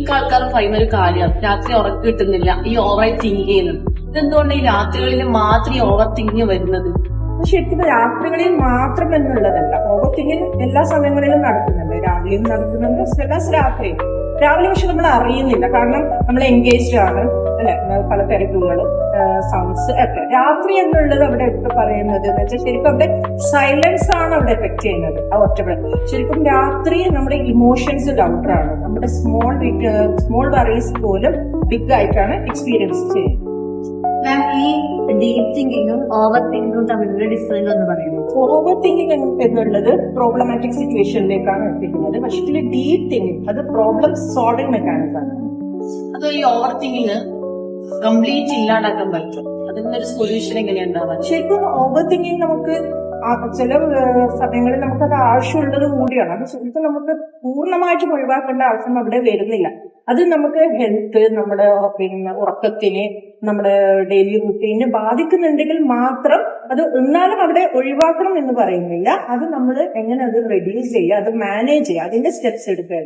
മിക്ക ആൾക്കാരും പറയുന്ന ഒരു കാര്യം, രാത്രി ഉറക്കം കിട്ടുന്നില്ല, ഈ ഓവറായി തിങ്ക് ചെയ്യുന്നത്. ഇതെന്തുകൊണ്ട് ഈ രാത്രികളിൽ മാത്രം ഈ ഓവർ തിങ്ക് വരുന്നത്? ശരിക്കും രാത്രികളിൽ മാത്രം എന്നുള്ളതല്ല, ഓവർ തിങ്കിങ് എല്ലാ സമയങ്ങളിലും നടക്കുന്നുണ്ട്. രാവിലെയും നടക്കുന്നുണ്ട്, പ്ലസ് രാത്രിയും. രാവിലെ പക്ഷെ നമ്മൾ അറിയുന്നില്ല, കാരണം നമ്മൾ എൻഗേജ്ഡ് ആണ് അല്ലെ, പല തിരക്കുകളും സൗണ്ട്സ് ഒക്കെ. രാത്രി എന്നുള്ളത് അവിടെ ഒക്കെ പറയുന്നത് എന്ന് വെച്ചാൽ ശരിക്കും അവിടെ സൈലൻസ് ആണ് അവിടെ എഫക്ട് ചെയ്യുന്നത്, ആ ഒറ്റപ്പെടൽ. ശരിക്കും രാത്രി നമ്മുടെ ഇമോഷൻസ് ഡൗട്ടാണ്, നമ്മുടെ സ്മോൾ വറീസ് പോലും ബിഗ് ആയിട്ടാണ് എക്സ്പീരിയൻസ് ചെയ്യുന്നത്. മാം, ഈ ഡീപ് തിങ്കിങ്ങും ഓവർ തിങ്കിങ്ങും തമ്മിലുള്ള ഡിഫറൻസ് എന്ന് പറയുന്നത്? ഓവർ തിങ്കിങ് എന്നുള്ളത് പ്രോബ്ലമാറ്റിക് സിറ്റുവേഷനിലേക്കാണ് എത്തിക്കുന്നത്. പക്ഷേ ഡീപ് തിങ്കിങ് അത് പ്രോബ്ലം സോൾവിംഗ് മെക്കാനിസം ആണ്. അത് ഈ ഓവർ തിങ്കിങ് കംപ്ലീറ്റ് ഇല്ലാണ്ടാക്കാൻ പറ്റും. അതിനൊരു സൊല്യൂഷൻ എങ്ങനെയാ ഉണ്ടാവാൻ? ശരിക്കും ഓവർ തിങ്കിങ് നമുക്ക് ചില സമയങ്ങളിൽ നമുക്കത് ആവശ്യമുള്ളത് കൂടിയാണ്. അത് ശരിക്കും നമുക്ക് പൂർണ്ണമായിട്ടും ഒഴിവാക്കേണ്ട ആവശ്യം അവിടെ വരുന്നില്ല. അത് നമുക്ക് ഹെൽത്ത്, നമ്മുടെ ഉറക്കത്തിന്, നമ്മുടെ ഡെയിലി റൂട്ടീനെ ബാധിക്കുന്നുണ്ടെങ്കിൽ മാത്രം അത് എന്നാലും അവിടെ ഒഴിവാക്കണം എന്ന് പറയുന്നില്ല. അത് നമ്മൾ എങ്ങനെ അത് റെഡ്യൂസ് ചെയ്യുക, അത് മാനേജ് ചെയ്യുക, അതിന്റെ സ്റ്റെപ്സ് എടുക്കുക.